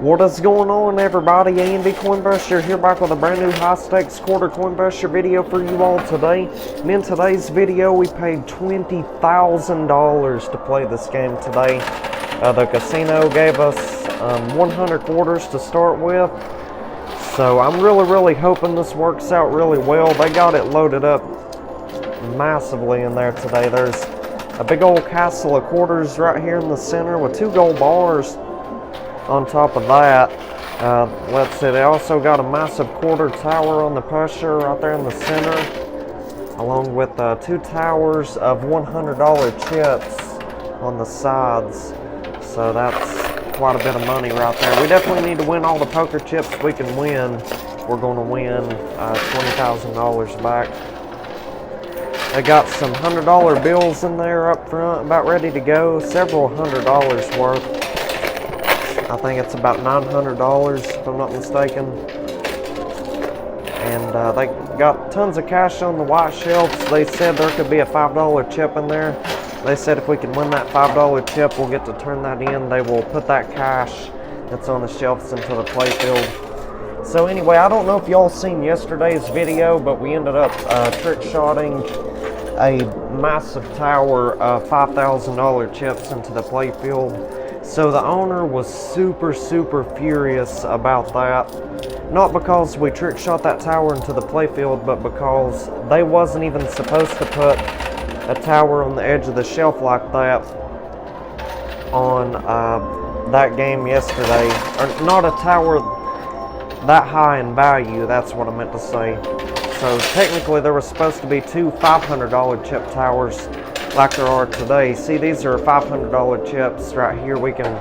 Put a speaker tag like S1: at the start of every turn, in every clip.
S1: What is going on, everybody? Andy Coinbuster here, back with a brand new high stakes quarter Coinbuster video for you all today. And in today's video, we paid $20,000 to play this game today. The casino gave us 100 quarters to start with, so I'm really hoping this works out really well. They got it loaded up massively in there today. There's a big old castle of quarters right here in the center with 2 gold bars. On top of that, let's see, they also got a massive quarter tower on the pusher right there in the center, along with 2 towers of $100 chips on the sides. So that's quite a bit of money right there. We definitely need to win all the poker chips we can win. We're going to win $20,000 back. They got some $100 bills in there up front, about ready to go, several $100 worth. I think it's about $900 if I'm not mistaken. And they got tons of cash on the white shelves. They said there could be a $5 chip in there. They said if we can win that $5 chip, we'll get to turn that in. They will put that cash that's on the shelves into the playfield. So anyway, I don't know if y'all seen yesterday's video, but we ended up trick-shotting a massive tower of $5,000 chips into the playfield. So the owner was super furious about that. Not because we trick shot that tower into the playfield, but because they wasn't even supposed to put a tower on the edge of the shelf like that on that game yesterday. Or not a tower that high in value, that's what I meant to say. So technically there was supposed to be 2 $500 chip towers like there are today. See, these are $500 chips right here. We can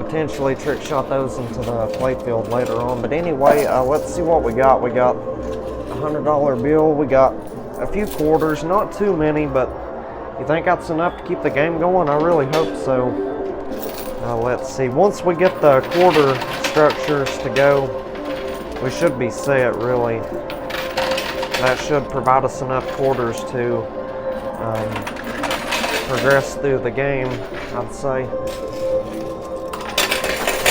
S1: potentially trick shot those into the playfield later on. But anyway, let's see what we got. We got a $100 bill. We got a few quarters, not too many, but you think that's enough to keep the game going? I really hope so. Let's see. Once we get the quarter structures to go, we should be set, really. That should provide us enough quarters to progress through the game, I'd say.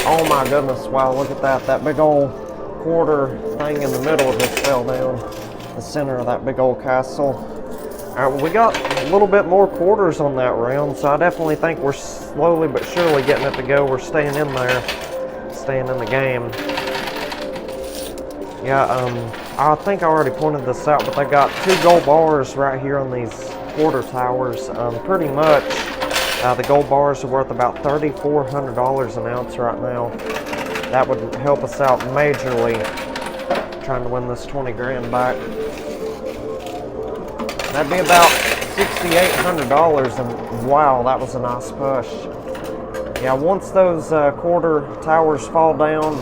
S1: Oh my goodness, wow, look at that. That big old quarter thing in the middle of this fell down. The center of that big old castle. Alright, well, we got a little bit more quarters on that round, so I definitely think we're slowly but surely getting it to go. We're staying in there, staying in the game. Yeah, I think I already pointed this out, but they got 2 gold bars right here on these quarter towers. Pretty much the gold bars are worth about $3,400 an ounce right now. That would help us out majorly trying to win this 20 grand back. That'd be about $6,800, and wow, that was a nice push. Yeah, once those quarter towers fall down,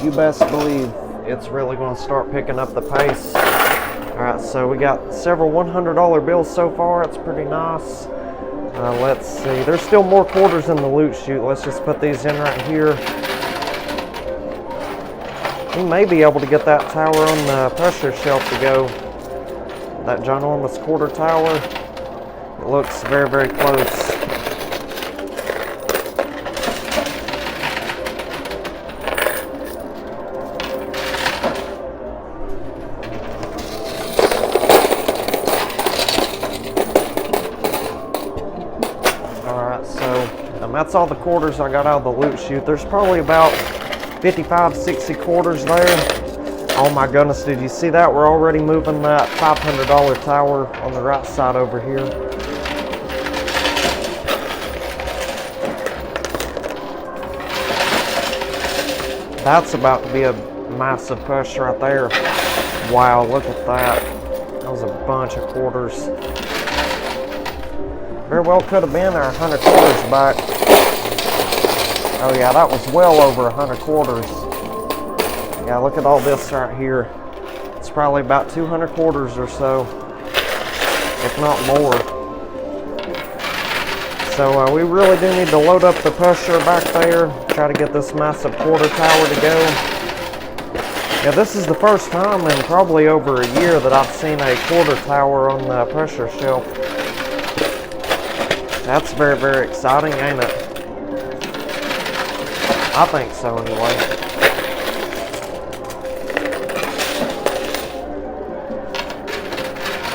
S1: you best believe it's really going to start picking up the pace. Alright, so we got several $100 bills so far. It's pretty nice. Let's see. There's still more quarters in the loot chute. Let's just put these in right here. We may be able to get that tower on the pressure shelf to go. That ginormous quarter tower. It looks very close. That's all the quarters I got out of the loot chute. There's probably about 55-60 quarters there. Oh my goodness, did you see that? We're already moving that $500 tower on the right side over here. That's about to be a massive push right there. Wow, look at that. That was a bunch of quarters. Very well could have been our 100 quarters back. Oh yeah, that was well over 100 quarters. Yeah, look at all this right here. It's probably about 200 quarters or so, if not more. So we really do need to load up the pusher back there, try to get this massive quarter tower to go. Yeah, this is the first time in probably over a year that I've seen a quarter tower on the pressure shelf. That's very exciting, ain't it? I think so anyway.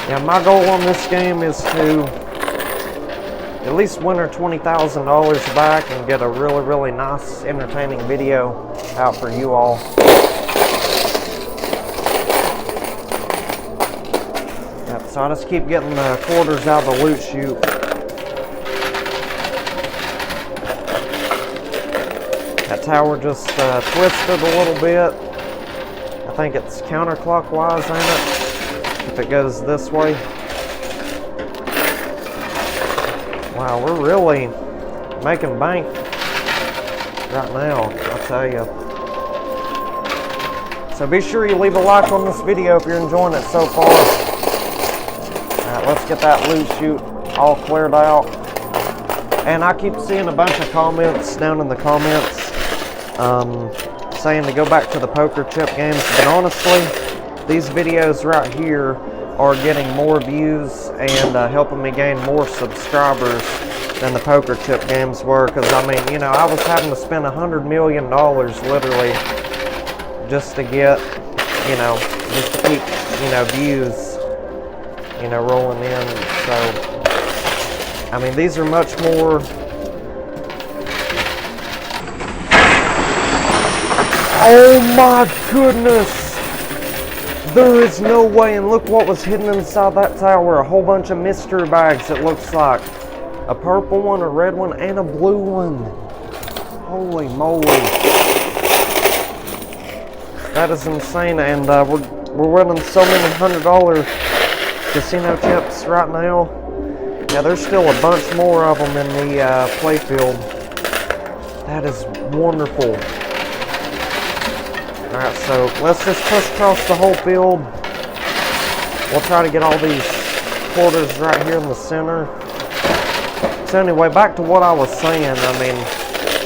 S1: Yeah, my goal on this game is to at least win her $20,000 back and get a really, really nice, entertaining video out for you all. Yep, so I just keep getting the quarters out of the loot chute. That tower just twisted a little bit. I think it's counterclockwise, ain't it? If it goes this way. Wow, we're really making bank right now, I'll tell you. So be sure you leave a like on this video if you're enjoying it so far. Alright, let's get that loot chute all cleared out. And I keep seeing a bunch of comments down in the comments saying to go back to the poker chip games, but honestly, these videos right here are getting more views and helping me gain more subscribers than the poker chip games were. Because I mean, you know, I was having to spend $100 million literally just to get, you know, just to keep, you know, views, you know, rolling in. So, I mean, these are much more. Oh my goodness! There is no way, and look what was hidden inside that tower. A whole bunch of mystery bags, it looks like. A purple one, a red one, and a blue one. Holy moly. That is insane, and we're winning so many $100 casino chips right now. Yeah, there's still a bunch more of them in the playfield. That is wonderful. Alright, so let's just push across the whole field. We'll try to get all these quarters right here in the center. So anyway, back to what I was saying. I mean,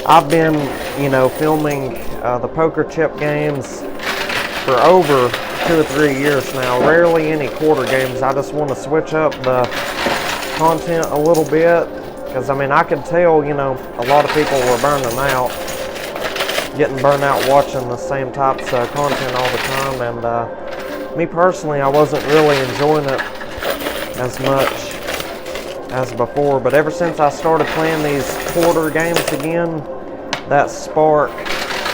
S1: I've been, you know, filming the poker chip games for over 2 or 3 years now. Rarely any quarter games. I just want to switch up the content a little bit. Because, I mean, I could tell, you know, a lot of people were burning out. Getting burnt out watching the same types of content all the time, and me personally, I wasn't really enjoying it as much as before. But ever since I started playing these quarter games again, that spark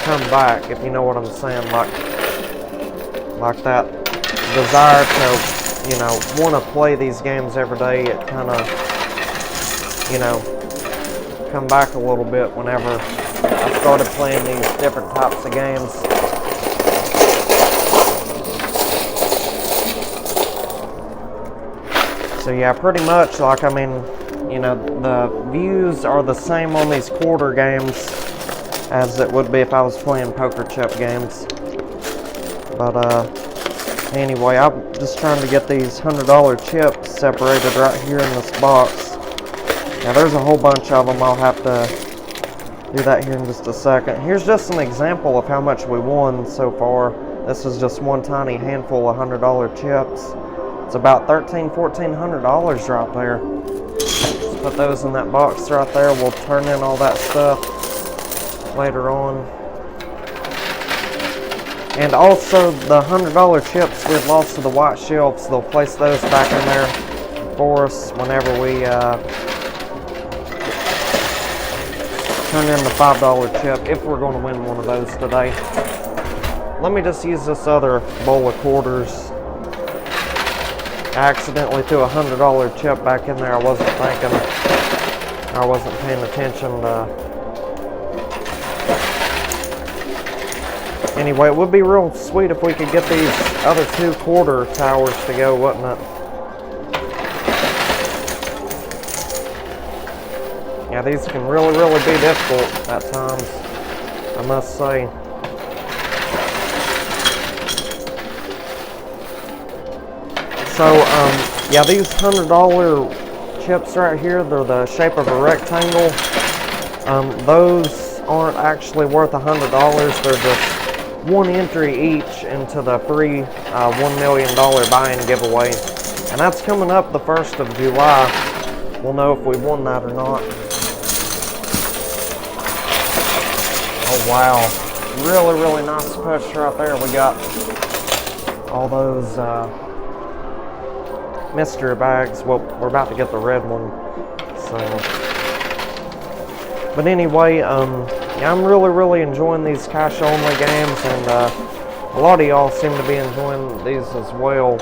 S1: come back, if you know what I'm saying, like that desire to, you know, want to play these games every day. It kind of, you know, come back a little bit whenever I started playing these different types of games. So yeah, pretty much, like, I mean, you know, the views are the same on these quarter games as it would be if I was playing poker chip games. But anyway, I'm just trying to get these $100 chips separated right here in this box. Now there's a whole bunch of them. I'll have to do that here in just a second. Here's just an example of how much we won so far. This is just one tiny handful of $100 chips. It's about $1,400 right there. Let's put those in that box right there. We'll turn in all that stuff later on. And also the $100 chips we've lost to the white shelves, they'll place those back in there for us whenever we turn in the $5 chip, if we're going to win one of those today. Let me just use this other bowl of quarters. I accidentally threw a $100 chip back in there. I wasn't thinking. I wasn't paying attention. Anyway, it would be real sweet if we could get these other 2 quarter towers to go, wouldn't it? Yeah, these can really, really be difficult at times, I must say. So, yeah, these $100 chips right here, they're the shape of a rectangle. Those aren't actually worth $100. They're just 1 entry each into the free $1 million buy-in giveaway. And that's coming up the 1st of July. We'll know if we won that or not. Oh Wow, really nice push right there. We got all those mystery bags. Well, we're about to get the red one, so. But anyway, yeah, I'm really enjoying these cash only games, and a lot of y'all seem to be enjoying these as well.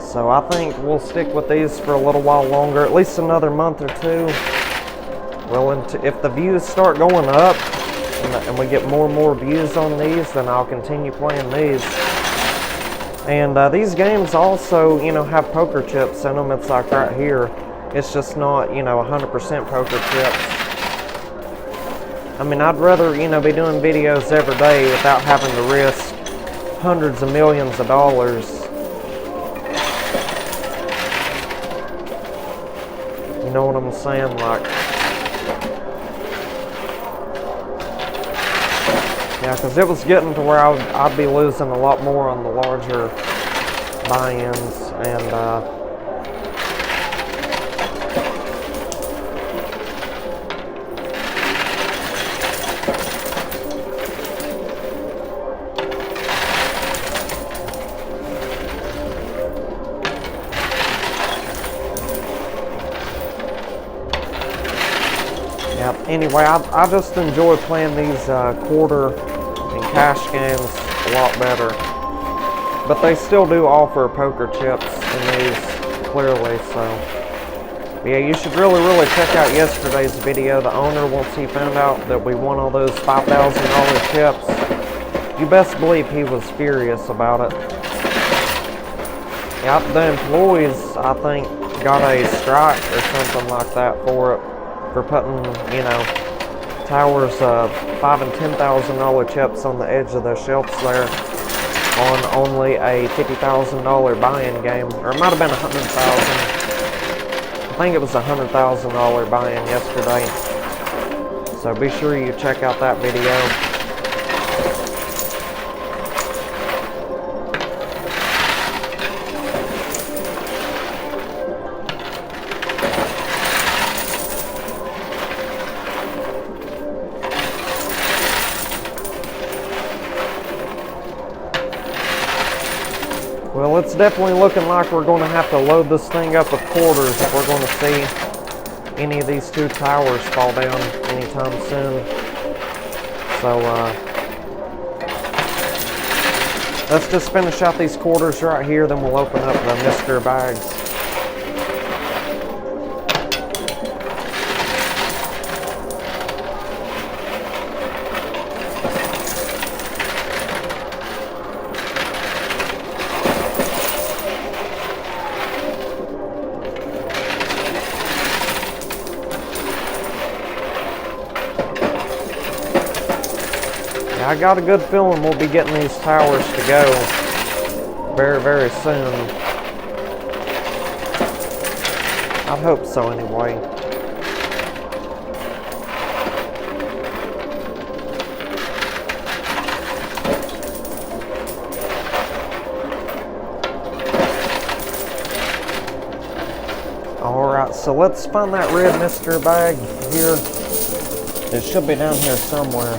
S1: So I think we'll stick with these for a little while longer, at least another month or two. Well, if the views start going up and we get more and more views on these, then I'll continue playing these. And these games also, you know, have poker chips in them. It's like right here. It's just not, you know, 100% poker chips. I mean, I'd rather, you know, be doing videos every day without having to risk hundreds of millions of dollars. You know what I'm saying? Like, yeah, because it was getting to where I'd be losing a lot more on the larger buy-ins, and yeah, anyway, I just enjoy playing these quarter and cash games a lot better. But they still do offer poker chips in these, clearly, so. Yeah, you should really check out yesterday's video. The owner, once he found out that we won all those $5,000 chips, you best believe he was furious about it. Yeah, the employees, I think, got a strike or something like that for it. For putting, you know, towers $5,000 and $10,000 chips on the edge of the shelves there on only a $50,000 buy-in game, or it might have been $100,000. I think it was a $100,000 buy-in yesterday. So be sure you check out that video. Well, it's definitely looking like we're going to have to load this thing up with quarters if we're going to see any of these two towers fall down anytime soon. So, let's just finish out these quarters right here, then we'll open up the mystery bags. I got a good feeling we'll be getting these towers to go very soon. I hope so anyway. Alright, so let's find that red mystery bag here. It should be down here somewhere.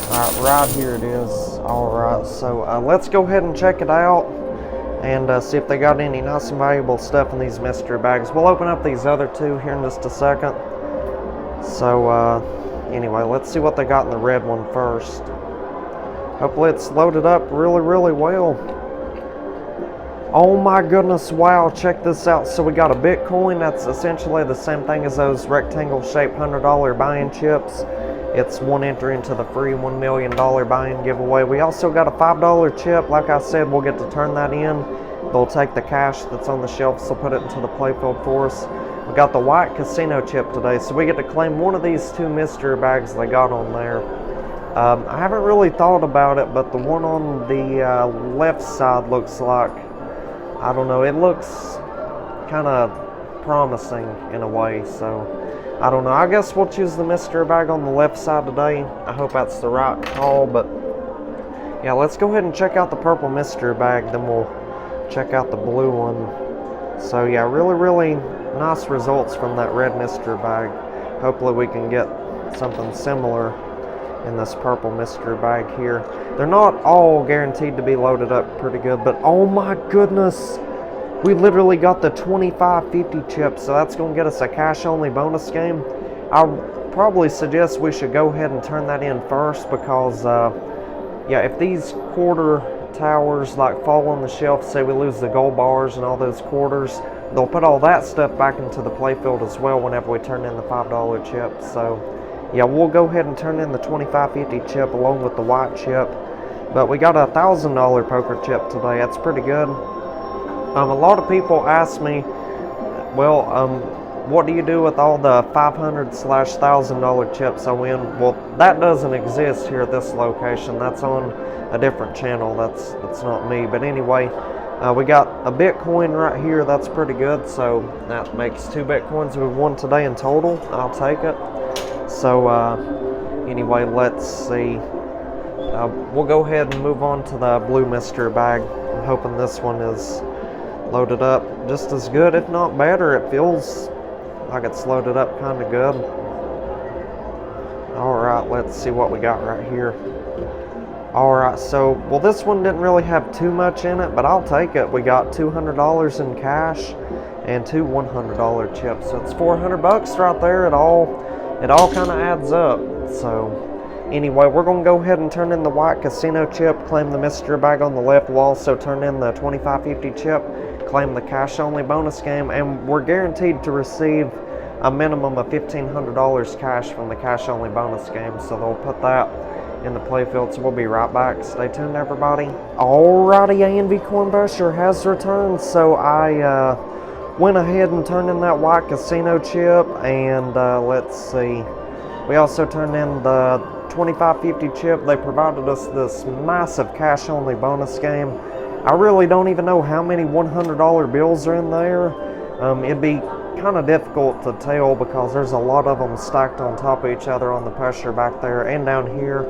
S1: Alright, right here it is. Alright, so let's go ahead and check it out and see if they got any nice and valuable stuff in these mystery bags. We'll open up these other two here in just a second. So, anyway, let's see what they got in the red one first. Hopefully it's loaded up really well. Oh my goodness, wow, check this out. So we got a Bitcoin. That's essentially the same thing as those rectangle-shaped $100 buy-in chips. It's one entry into the free $1 million buy-in giveaway. We also got a $5 chip. Like I said, we'll get to turn that in. They'll take the cash that's on the shelves, they'll put it into the playfield for us. We got the white casino chip today, so we get to claim one of these two mystery bags they got on there. I haven't really thought about it, but the one on the left side looks like, I don't know, it looks kind of promising in a way, so I don't know. I guess we'll choose the mystery bag on the left side today. I hope that's the right call, but yeah, let's go ahead and check out the purple mystery bag, then we'll check out the blue one. So yeah, really nice results from that red mystery bag. Hopefully we can get something similar in this purple mystery bag here. They're not all guaranteed to be loaded up pretty good, but oh my goodness, we literally got the 2550 chip, so that's going to get us a cash only bonus game. I'll probably suggest we should go ahead and turn that in first because yeah, if these quarter towers like fall on the shelf, say we lose the gold bars and all those quarters, they'll put all that stuff back into the playfield as well whenever we turn in the $5 chip. So yeah, we'll go ahead and turn in the 2550 chip along with the white chip. But we got a $1,000 poker chip today. That's pretty good. A lot of people ask me, well, what do you do with all the $500/$1,000 chips I win? Well, that doesn't exist here at this location. That's on a different channel. That's not me. But anyway, we got a Bitcoin right here. That's pretty good. So that makes 2 Bitcoins we won today in total. I'll take it. So anyway, let's see. We'll go ahead and move on to the blue mystery bag. I'm hoping this one is loaded up just as good, if not better. It feels like it's loaded up kind of good. Alright, let's see what we got right here. Alright, so, well, this one didn't really have too much in it, but I'll take it. We got $200 in cash and 2 $100 chips. So it's $400 right there. It all kind of adds up. So anyway, we're going to go ahead and turn in the white casino chip, claim the mystery bag on the left. We'll also turn in the 2550 chip, claim the cash only bonus game, and we're guaranteed to receive a minimum of $1,500 cash from the cash only bonus game. So they'll put that in the playfield. So we'll be right back. Stay tuned, everybody. Alrighty, ANV Coinbusher has returned. So I went ahead and turned in that white casino chip, and let's see. We also turned in the 2550 chip. They provided us this massive cash only bonus game. I really don't even know how many $100 bills are in there. It'd be kind of difficult to tell because there's a lot of them stacked on top of each other on the pressure back there and down here.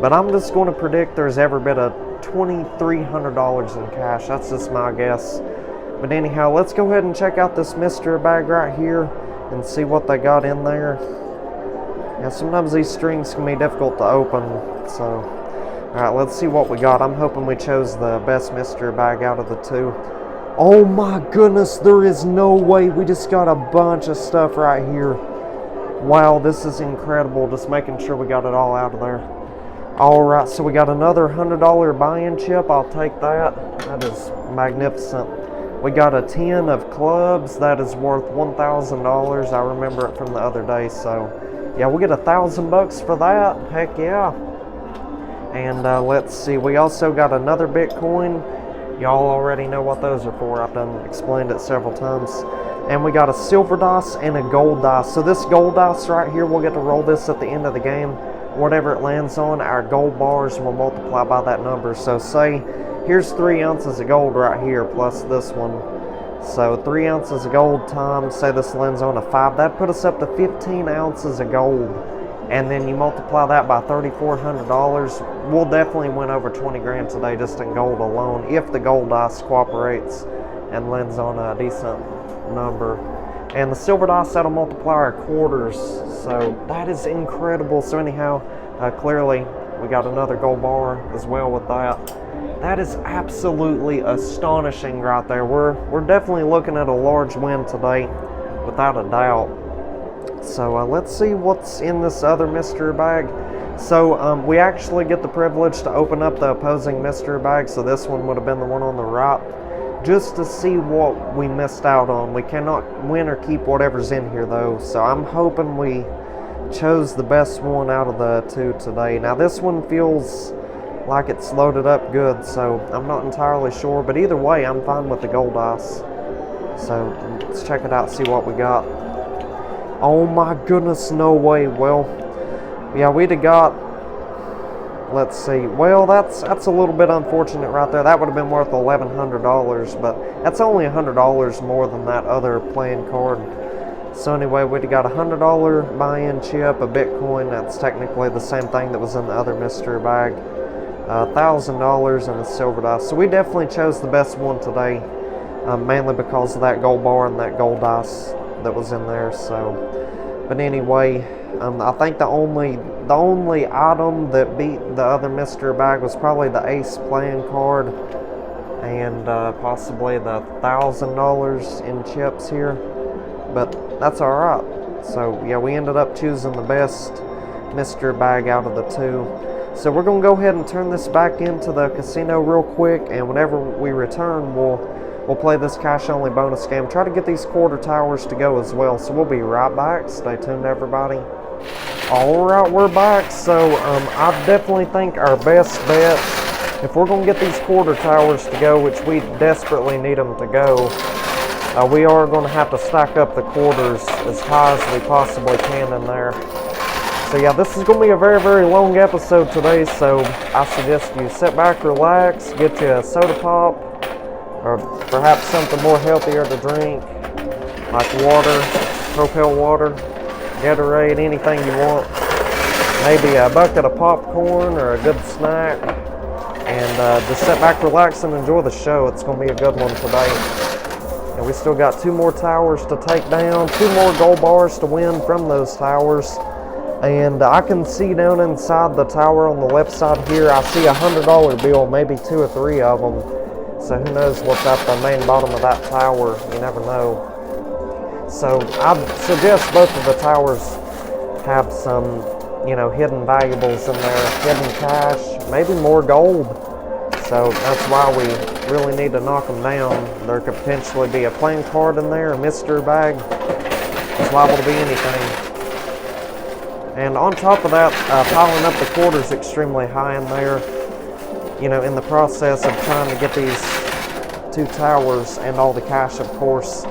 S1: But I'm just going to predict there's every bit of $2,300 in cash. That's just my guess. But anyhow, let's go ahead and check out this mystery bag right here and see what they got in there. Yeah, sometimes these strings can be difficult to open, so alright, let's see what we got. I'm hoping we chose the best mystery bag out of the 2. Oh my goodness, there is no way. We just got a bunch of stuff right here. Wow, this is incredible. Just making sure we got it all out of there. Alright, so we got another $100 buy-in chip. I'll take that. That is magnificent. We got a 10 of clubs. That is worth $1,000. I remember it from the other day, so yeah, we'll get $1,000 for that. Heck yeah. And let's see, we also got another Bitcoin. Y'all already know what those are for. I've explained it several times. And we got a silver dice and a gold dice. So this gold dice right here, we'll get to roll this at the end of the game. Whatever it lands on, our gold bars will multiply by that number. So say, here's 3 ounces of gold right here plus this one. So 3 ounces of gold times, say this lands on a 5, that'd put us up to 15 ounces of gold. And then you multiply that by $3,400. We'll definitely win over 20 grand today just in gold alone if the gold dice cooperates and lands on a decent number. And the silver dice, that'll multiply our quarters. So that is incredible. So anyhow, clearly we got another gold bar as well with that. That is absolutely astonishing right there. We're definitely looking at a large win today, without a doubt. So let's see what's in this other mystery bag. So we actually get the privilege to open up the opposing mystery bag. So this one would have been the one on the right, just to see what we missed out on. We cannot win or keep whatever's in here though. So I'm hoping we chose the best one out of the 2 today. Now this one feels like it's loaded up good, so I'm not entirely sure, but either way I'm fine with the gold dice. So let's check it out, see what we got. Oh my goodness, no way. Well, yeah, we'd have got, let's see, well, that's a little bit unfortunate right there. That would have been worth $1,100, but that's only $100 more than that other playing card. So anyway, we'd have got a $100 buy-in chip, a Bitcoin. That's technically the same thing that was in the other mystery bag. $1,000 and a silver dice. So we definitely chose the best one today, mainly because of that gold bar and that gold dice that was in there. So, but anyway, I think the only item that beat the other mystery bag was probably the ace playing card and possibly the $1,000 in chips here, but that's all right. So yeah, we ended up choosing the best mystery bag out of the two. So we're gonna go ahead and turn this back into the casino real quick, and whenever we return, we'll play this cash only bonus game. Try to get these quarter towers to go as well. So we'll be right back. Stay tuned, everybody. All right, we're back. So I definitely think our best bet, if we're gonna get these quarter towers to go, which we desperately need them to go, we are gonna have to stack up the quarters as high as we possibly can in there. So yeah, this is going to be a very, very long episode today, so I suggest you sit back, relax, get you a soda pop, or perhaps something more healthier to drink, like water, Propel water, Gatorade, anything you want. Maybe a bucket of popcorn or a good snack, and just sit back, relax, and enjoy the show. It's going to be a good one today. And we still got 2 more towers to take down, 2 more gold bars to win from those towers. And I can see down inside the tower on the left side here, I see a $100 bill, maybe 2 or 3 of them. So who knows what's at the main bottom of that tower, you never know. So I suggest both of the towers have some, you know, hidden valuables in there, hidden cash, maybe more gold. So that's why we really need to knock them down. There could potentially be a playing card in there, a mystery bag. It's liable to be anything. And on top of that, piling up the quarters extremely high in there, you know, in the process of trying to get these 2 towers and all the cash, of course,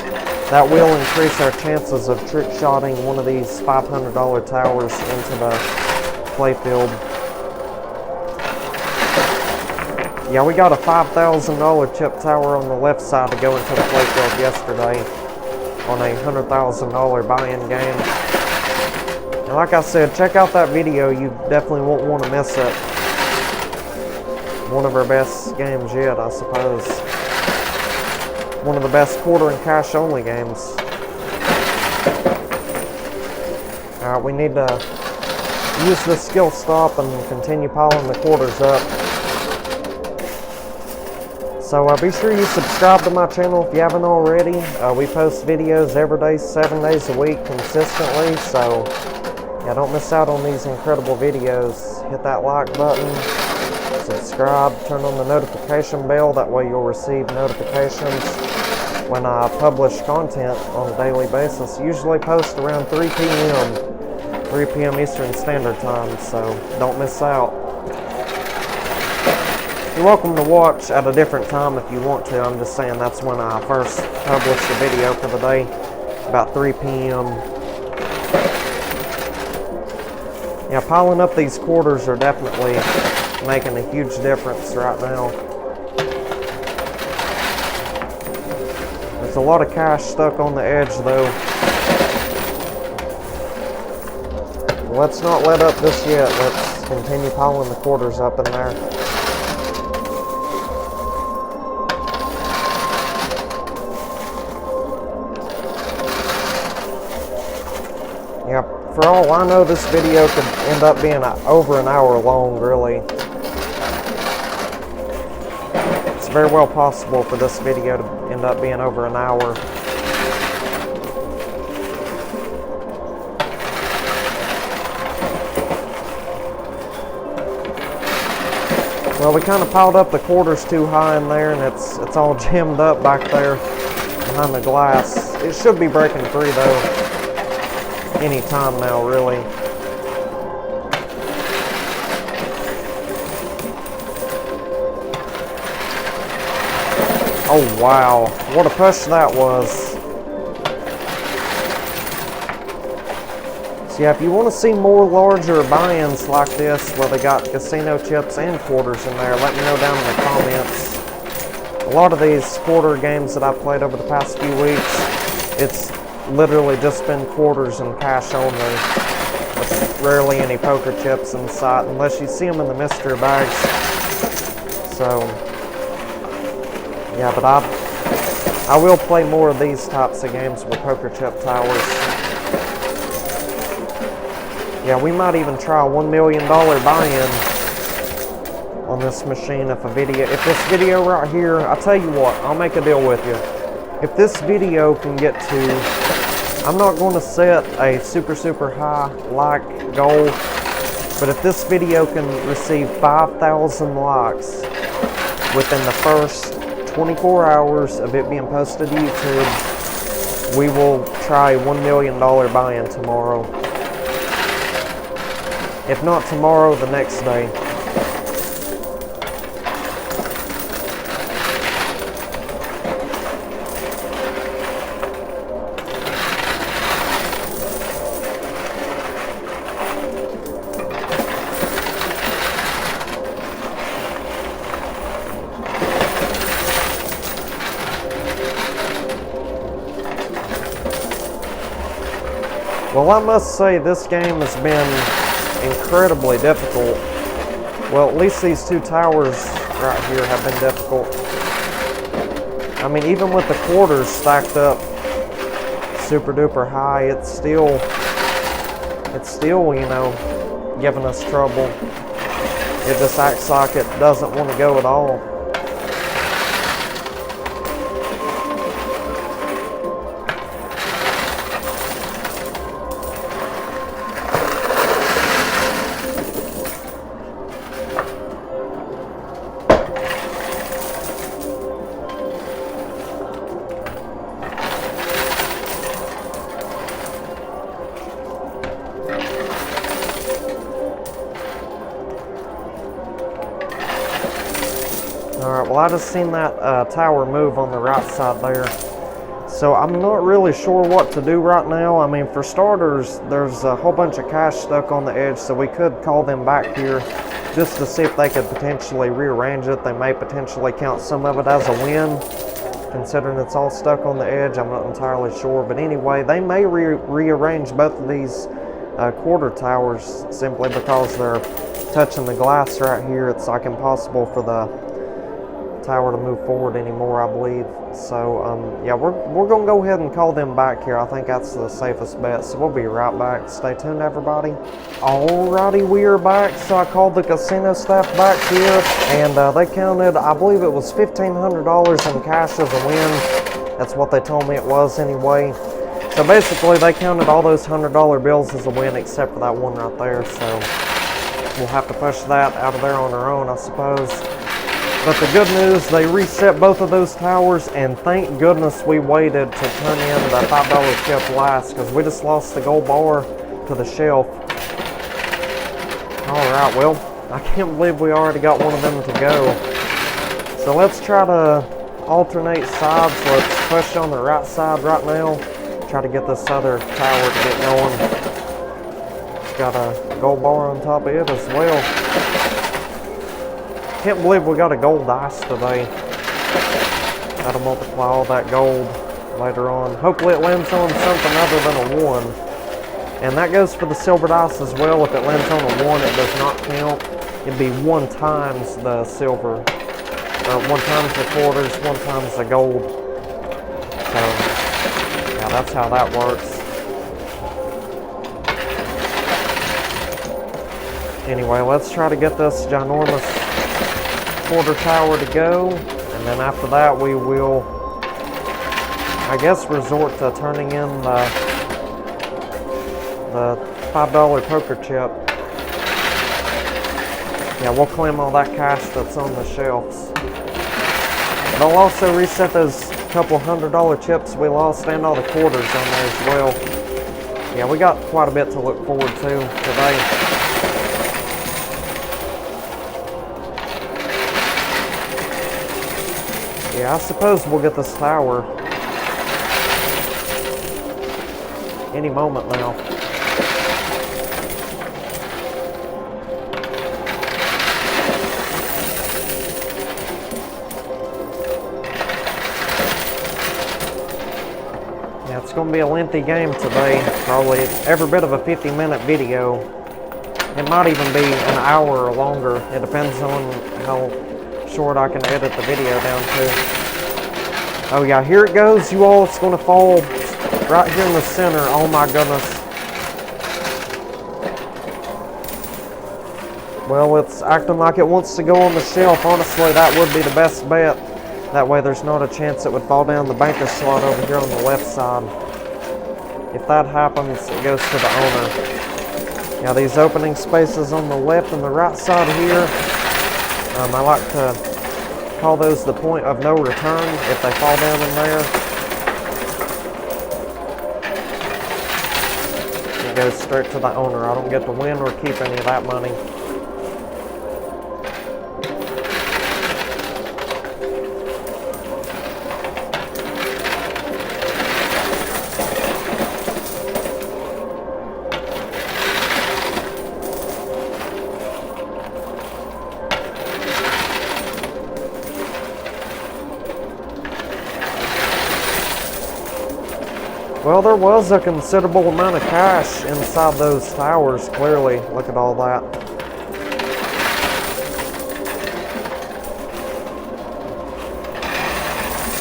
S1: that will increase our chances of trick shotting one of these $500 towers into the playfield. Yeah, we got a $5,000 chip tower on the left side to go into the playfield yesterday on a $100,000 buy-in game. And like I said, check out that video. You definitely won't want to miss it. One of our best games yet, I suppose. One of the best quarter and cash only games. Alright, we need to use the skill stop and continue piling the quarters up. So be sure you subscribe to my channel if you haven't already. We post videos every day, 7 days a week consistently, so yeah, don't miss out on these incredible videos. Hit that like button, subscribe, turn on the notification bell, that way you'll receive notifications when I publish content on a daily basis. Usually post around 3 p.m. Eastern Standard Time, so don't miss out. You're welcome to watch at a different time if you want to. I'm just saying that's when I first published the video for the day, about 3 p.m. Yeah, piling up these quarters are definitely making a huge difference right now. There's a lot of cash stuck on the edge though. Let's not let up just yet. Let's continue piling the quarters up in there. Yeah, for all I know, this video could end up being over an hour long, really. It's very well possible for this video to end up being over an hour. Well, we kind of piled up the quarters too high in there, and it's all jammed up back there behind the glass. It should be breaking free though. Any time now, really. Oh wow, what a push that was. So yeah, if you want to see more larger buy-ins like this where they got casino chips and quarters in there, let me know down in the comments. A lot of these quarter games that I've played over the past few weeks, it's literally just been quarters and cash only. There's rarely any poker chips in sight unless you see them in the mystery bags. So yeah, but I will play more of these types of games with poker chip towers. Yeah, we might even try a $1 million buy-in on this machine if this video right here, I'll tell you what, I'll make a deal with you. If this video can get to, I'm not going to set a super high like goal, but if this video can receive 5,000 likes within the first 24 hours of it being posted to YouTube, we will try a $1 million buy-in tomorrow. If not tomorrow, the next day. Well, I must say this game has been incredibly difficult. Well, at least these two towers right here have been difficult. I mean, even with the quarters stacked up super duper high, it's still, you know, giving us trouble. It just acts like it doesn't want to go at all. Alright, well I just seen that tower move on the right side there. So I'm not really sure what to do right now. I mean, for starters, there's a whole bunch of cash stuck on the edge, so we could call them back here just to see if they could potentially rearrange it. They may potentially count some of it as a win, considering it's all stuck on the edge. I'm not entirely sure. But anyway, they may rearrange both of these quarter towers simply because they're touching the glass right here. It's like impossible for the tower to move forward anymore, I believe. So yeah, we're gonna go ahead and call them back here. I think that's the safest bet, so we'll be right back. Stay tuned, everybody. Alrighty, we are back. So I called the casino staff back here, and they counted, I believe it was $1,500 in cash as a win. That's what they told me it was anyway. So basically they counted all those $100 bills as a win except for that one right there. So we'll have to push that out of there on our own, I suppose. But the good news, they reset both of those towers, and thank goodness we waited to turn in the $5 chip last, because we just lost the gold bar to the shelf. Alright, well, I can't believe we already got one of them to go. So let's try to alternate sides. Let's push on the right side right now. Try to get this other tower to get going. It's got a gold bar on top of it as well. Can't believe we got a gold dice today. That'll multiply all that gold later on. Hopefully it lands on something other than a 1. And that goes for the silver dice as well. If it lands on a 1, it does not count. It'd be 1 times the silver. Or 1 times the quarters, 1 times the gold. So, yeah, that's how that works. Anyway, let's try to get this ginormous quarter tower to go, and then after that we will, I guess, resort to turning in the $5 poker chip. Yeah, we'll claim all that cash that's on the shelves. But I'll also reset those couple $100 chips we lost and all the quarters on there as well. Yeah, we got quite a bit to look forward to today. Yeah, I suppose we'll get this tower any moment now. Yeah, it's going to be a lengthy game today. Probably every bit of a 50-minute video. It might even be an hour or longer. It depends on how short I can edit the video down to. Oh yeah, here it goes, you all. It's going to fall right here in the center. Oh my goodness. Well, it's acting like it wants to go on the shelf. Honestly, that would be the best bet. That way there's not a chance it would fall down the banker slot over here on the left side. If that happens, it goes to the owner. Now these opening spaces on the left and the right side here, I like to call those the point of no return if they fall down in there. It goes straight to the owner. I don't get to win or keep any of that money. Well, there was a considerable amount of cash inside those towers, clearly. Look at all that.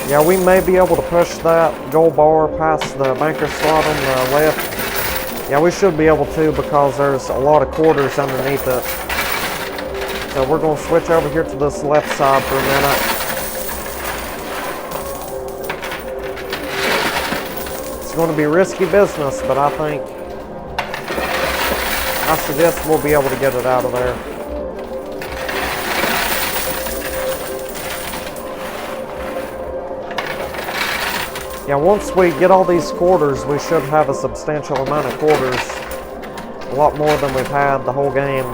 S1: Yeah, we may be able to push that gold bar past the banker slot on the left. Yeah, we should be able to because there's a lot of quarters underneath it. So we're going to switch over here to this left side for a minute. It's going to be risky business, but I suggest we'll be able to get it out of there. Yeah, once we get all these quarters, we should have a substantial amount of quarters. A lot more than we've had the whole game.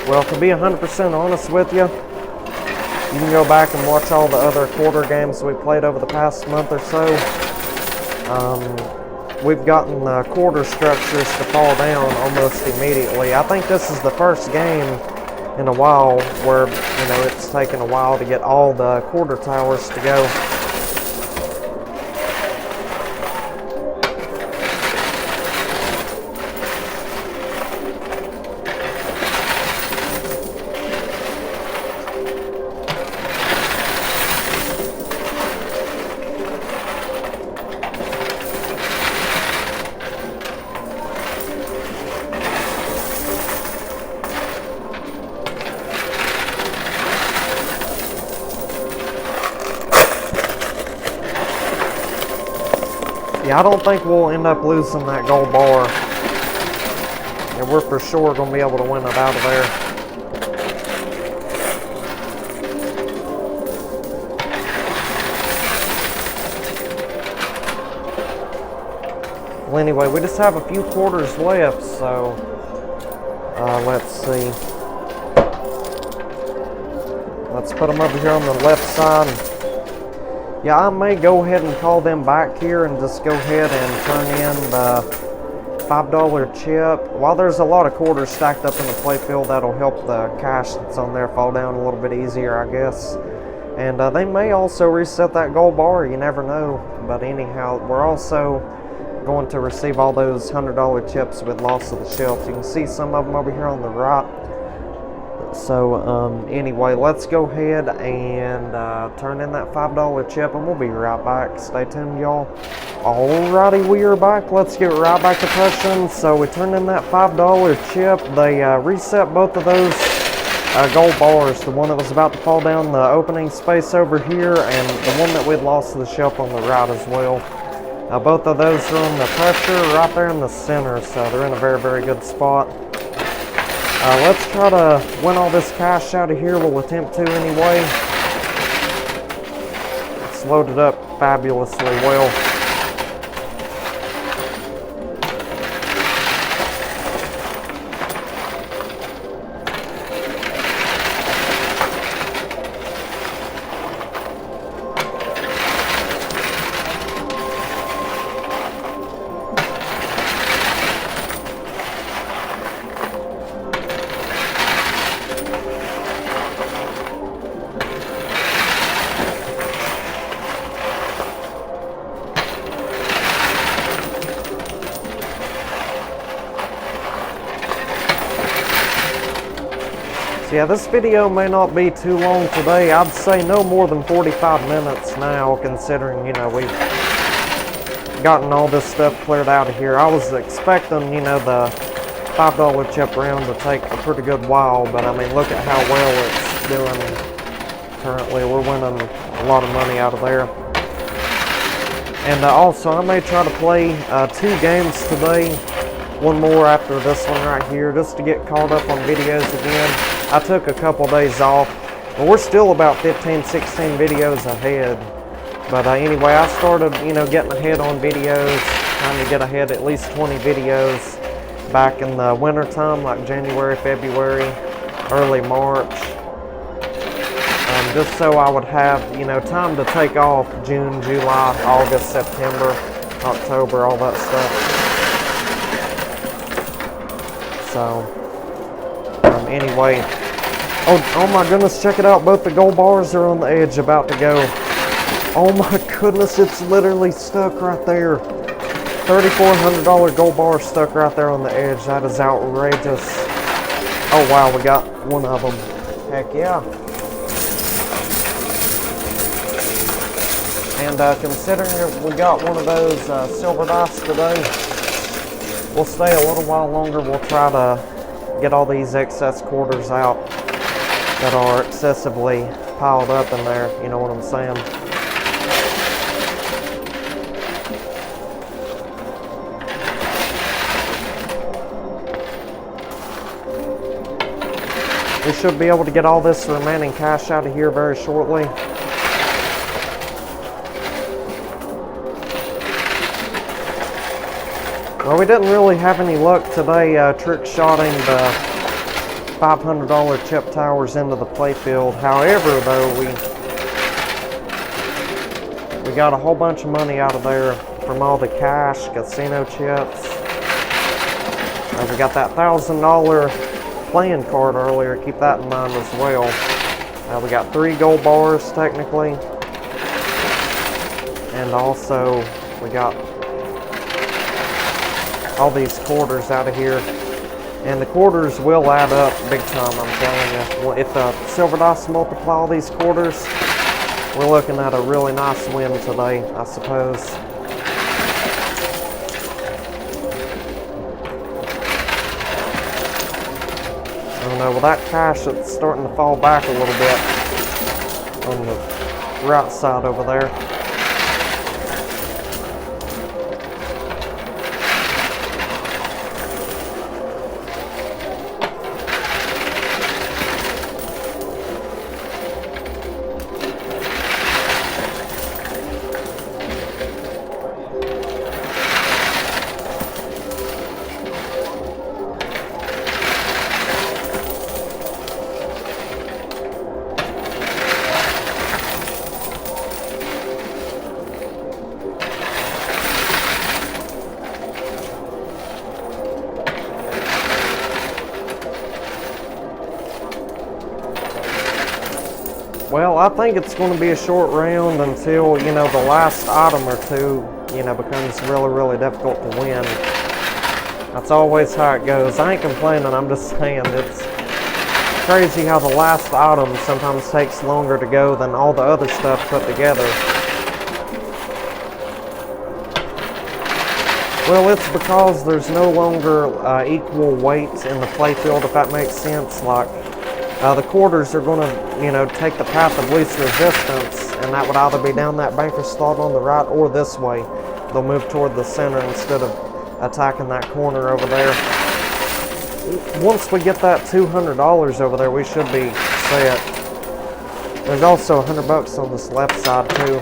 S1: Well, to be 100% honest with you, you can go back and watch all the other quarter games we played over the past month or so. We've gotten the quarter structures to fall down almost immediately. I think this is the first game in a while where, it's taken a while to get all the quarter towers to go. Yeah, I don't think we'll end up losing that gold bar. Yeah, we're for sure going to be able to win it out of there. Well, anyway, we just have a few quarters left, so let's see. Let's put them over here on the left side. Yeah, I may go ahead and call them back here and just go ahead and turn in the $5 chip. While there's a lot of quarters stacked up in the playfield, that'll help the cash that's on there fall down a little bit easier, I guess. And they may also reset that gold bar, you never know. But anyhow, we're also going to receive all those $100 chips with loss of the shelf. You can see some of them over here on the right. So anyway, let's go ahead and turn in that $5 chip and we'll be right back. Stay tuned, y'all. Alrighty, we are back. Let's get right back to pushing. So we turned in that $5 chip. They reset both of those gold bars. The one that was about to fall down the opening space over here and the one that we'd lost to the shelf on the right as well. Both of those are on the pressure right there in the center, so they're in a very, very good spot. Let's try to win all this cash out of here. We'll attempt to anyway. It's loaded up fabulously well. So yeah, this video may not be too long today. I'd say no more than 45 minutes now, considering, you know, we've gotten all this stuff cleared out of here. I was expecting, you know, the $5 chip round to take a pretty good while, but I mean, look at how well it's doing currently. We're winning a lot of money out of there. And also, I may try to play 2 games today, one more after this one right here, just to get caught up on videos again. I took a couple days off, but we're still about 15, 16 videos ahead. But anyway, I started, you know, getting ahead on videos, trying to get ahead at least 20 videos back in the winter time, like January, February, early March. Just so I would have, you know, time to take off June, July, August, September, October, all that stuff. So, anyway, oh my goodness, check it out. Both the gold bars are on the edge, about to go. Oh my goodness, it's literally stuck right there. $3,400 gold bar stuck right there on the edge. That is outrageous. Oh wow, we got one of them. Heck yeah. And considering we got one of those silver dice today, we'll stay a little while longer. We'll try to get all these excess quarters out that are excessively piled up in there, you know what I'm saying? We should be able to get all this remaining cash out of here very shortly. Well, we didn't really have any luck today trick shotting the $500 chip towers into the playfield. However, though, we got a whole bunch of money out of there from all the cash, casino chips. We got that $1,000 playing card earlier, keep that in mind as well. We got 3 gold bars technically, and also we got all these quarters out of here, and the quarters will add up big time, I'm telling you. If the silver dice multiply all these quarters, we're looking at a really nice win today, I suppose. I don't know, with that cash, it's starting to fall back a little bit on the right side over there. Well, I think it's going to be a short round until, you know, the last item or two, you know, becomes really, really difficult to win. That's always how it goes. I ain't complaining, I'm just saying it's crazy how the last item sometimes takes longer to go than all the other stuff put together. Well, it's because there's no longer equal weight in the playfield, if that makes sense. Like, the quarters are going to, you know, take the path of least resistance, and that would either be down that banker slot on the right or this way. They'll move toward the center instead of attacking that corner over there. Once we get that $200 over there, we should be set. There's also $100 on this left side too.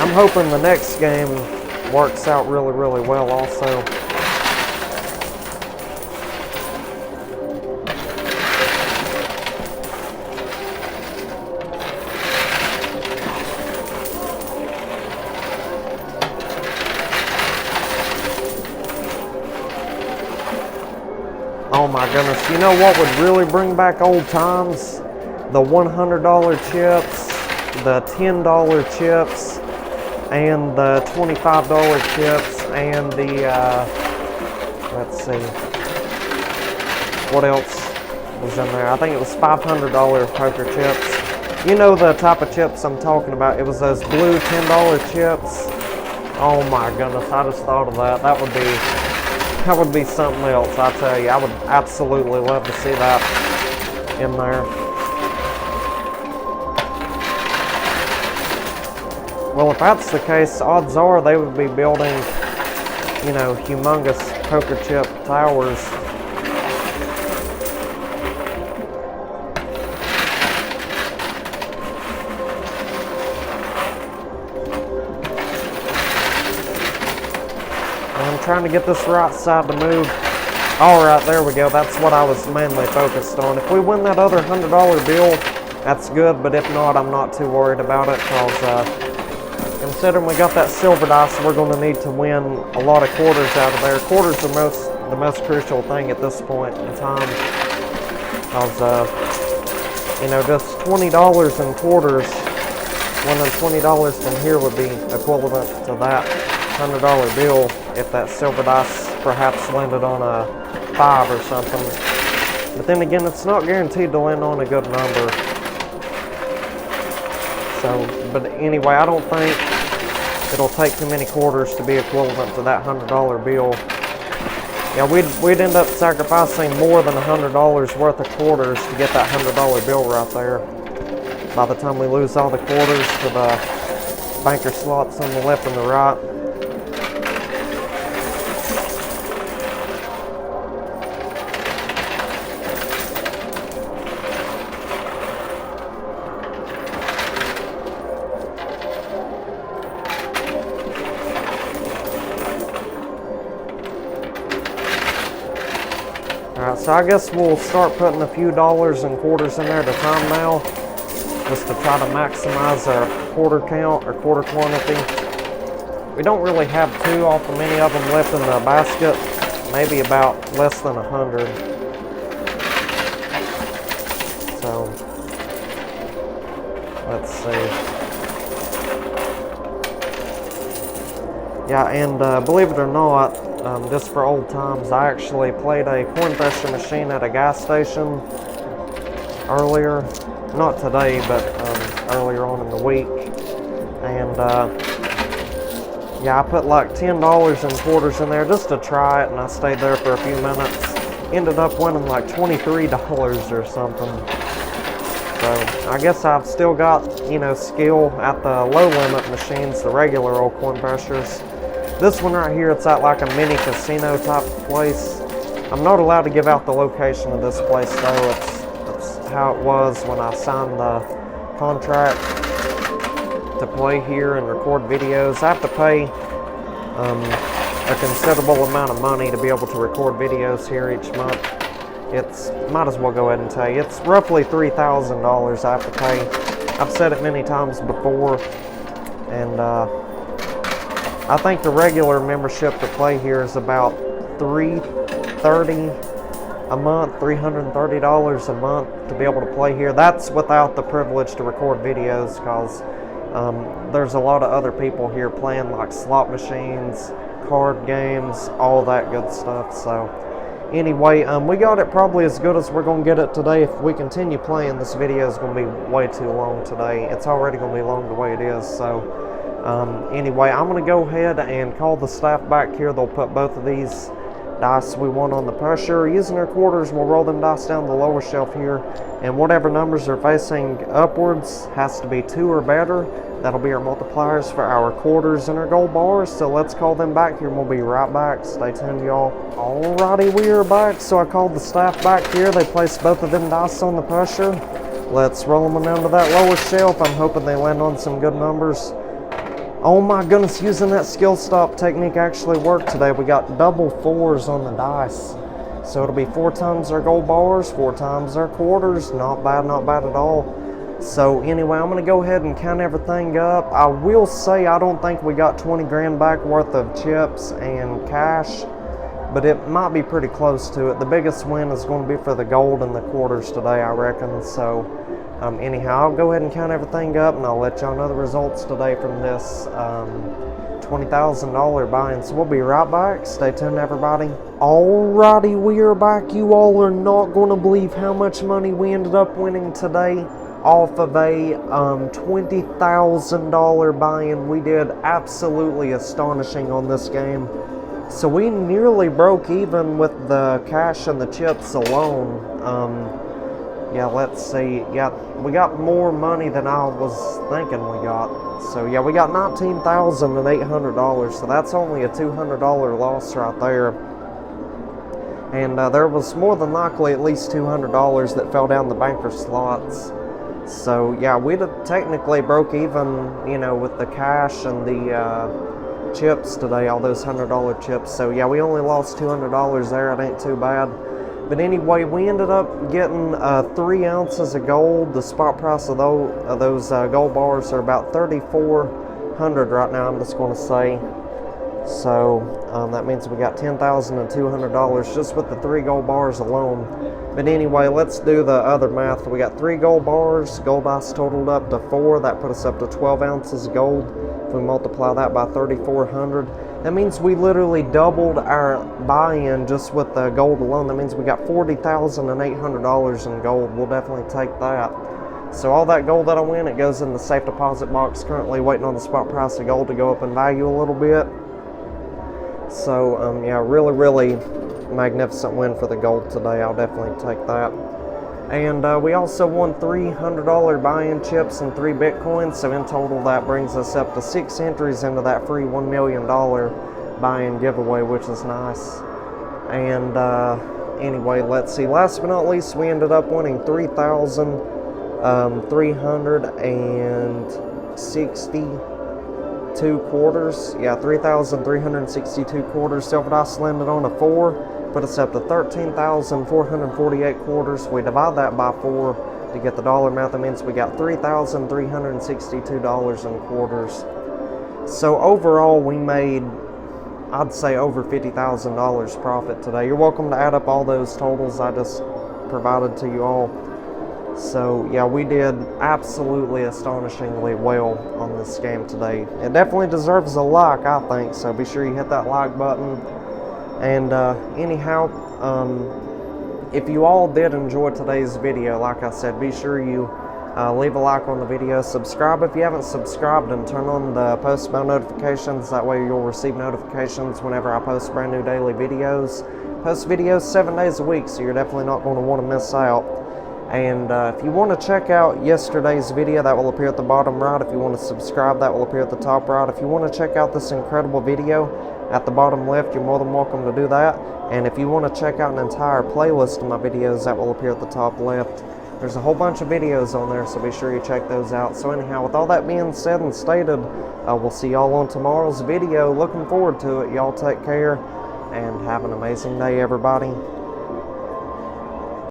S1: I'm hoping the next game works out really, really well also. Oh my goodness, you know what would really bring back old times? The $100 chips, the $10 chips, and the $25 chips, and the, Let's see. What else was in there? I think it was $500 poker chips. You know the type of chips I'm talking about. It was those blue $10 chips. Oh my goodness, I just thought of that. That would be something else, I tell you. I would absolutely love to see that in there. Well, if that's the case, odds are they would be building, you know, humongous poker chip towers. I'm trying to get this right side to move. All right, there we go. That's what I was mainly focused on. If we win that other $100 bill, that's good, but if not, I'm not too worried about it, because considering we got that silver dice, we're going to need to win a lot of quarters out of there. Quarters are the most crucial thing at this point in time, because you know, just $20 in quarters, winning $20 from here would be equivalent to that $100 bill if that silver dice perhaps landed on a 5 or something. But then again, it's not guaranteed to land on a good number. So, but anyway, I don't think it'll take too many quarters to be equivalent to that $100 bill. Yeah, we'd end up sacrificing more than $100 worth of quarters to get that $100 bill right there. By the time we lose all the quarters to the banker slots on the left and the right. Alright, so I guess we'll start putting a few dollars and quarters in there at a time now, just to try to maximize our quarter count or quarter quantity. We don't really have too awful many of them left in the basket, maybe about less than 100. So, let's see. Yeah, and believe it or not, just for old times, I actually played a coin pressure machine at a gas station earlier. Not today, but earlier on in the week. And yeah, I put like $10 in quarters in there just to try it, and I stayed there for a few minutes. Ended up winning like $23 or something. So I guess I've still got, you know, skill at the low limit machines, the regular old coin pressures. This one right here, it's at like a mini casino type place. I'm not allowed to give out the location of this place though. It's how it was when I signed the contract to play here and record videos. I have to pay a considerable amount of money to be able to record videos here each month. Might as well go ahead and tell you, it's roughly $3,000 I have to pay. I've said it many times before, and I think the regular membership to play here is about $330 a month, $330 a month to be able to play here. That's without the privilege to record videos, because there's a lot of other people here playing like slot machines, card games, all that good stuff. So anyway, we got it probably as good as we're going to get it today. If we continue playing, this video is going to be way too long today. It's already going to be long the way it is. So anyway, I'm going to go ahead and call the staff back here. They'll put both of these dice we want on the pressure. Using our quarters, we'll roll them dice down the lower shelf here, and whatever numbers are facing upwards has to be 2 or better. That'll be our multipliers for our quarters and our gold bars. So let's call them back here, and we'll be right back. Stay tuned, y'all. Alrighty, we are back. So I called the staff back here. They placed both of them dice on the pressure. Let's roll them down to that lower shelf. I'm hoping they land on some good numbers. Oh my goodness, using that skill stop technique actually worked today. We got double 4s on the dice. So it'll be 4 times our gold bars, 4 times our quarters. Not bad at all. So anyway, I'm going to go ahead and count everything up. I will say I don't think we got 20 grand back worth of chips and cash, but it might be pretty close to it. The biggest win is going to be for the gold and the quarters today, I reckon. So anyhow, I'll go ahead and count everything up, and I'll let y'all know the results today from this $20,000 buy-in. So we'll be right back. Stay tuned, everybody. Alrighty, we are back. You all are not going to believe how much money we ended up winning today off of a $20,000 buy-in. We did absolutely astonishing on this game. So we nearly broke even with the cash and the chips alone. Yeah, let's see. Yeah, we got more money than I was thinking we got. So yeah, we got $19,800. So that's only a $200 loss right there. And there was more than likely at least $200 that fell down the banker slots. So yeah, we'd have technically broke even, you know, with the cash and the chips today, all those $100 chips. So yeah, we only lost $200 there. It ain't too bad. But anyway, we ended up getting 3 ounces of gold. The spot price of those gold bars are about $3,400 right now, I'm just going to say. So that means we got $10,200 just with the 3 gold bars alone. But anyway, let's do the other math. We got 3 gold bars. Gold ice totaled up to 4. That put us up to 12 ounces of gold. If we multiply that by 3,400, that means we literally doubled our buy-in just with the gold alone. That means we got $40,800 in gold. We'll definitely take that. So all that gold that I win, it goes in the safe deposit box. Currently waiting on the spot price of gold to go up in value a little bit. So yeah, really magnificent win for the gold today. I'll definitely take that. And we also won $300 buy-in chips and 3 Bitcoins. So in total, that brings us up to 6 entries into that free $1 million buy-in giveaway, which is nice. And anyway, let's see. Last but not least, we ended up winning 3,362 quarters. Yeah, 3,362 quarters. Silver dice landed on a 4. Put us up to 13,448 quarters. We divide that by 4 to get the dollar amount. That means we got $3,362 in quarters. So overall, we made, I'd say, over $50,000 profit today. You're welcome to add up all those totals I just provided to you all. So yeah, we did absolutely astonishingly well on this game today. It definitely deserves a like, I think. So be sure you hit that like button. And anyhow, if you all did enjoy today's video, like I said, be sure you leave a like on the video. Subscribe if you haven't subscribed, and turn on the post bell notifications. That way you'll receive notifications whenever I post brand new daily videos. Post videos 7 days a week, so you're definitely not going to want to miss out. And if you want to check out yesterday's video, that will appear at the bottom right. If you want to subscribe, that will appear at the top right. If you want to check out this incredible video at the bottom left, you're more than welcome to do that. And if you want to check out an entire playlist of my videos, that will appear at the top left. There's a whole bunch of videos on there, so be sure you check those out. So anyhow, with all that being said and stated, we'll see y'all on tomorrow's video. Looking forward to it. Y'all take care and have an amazing day, everybody.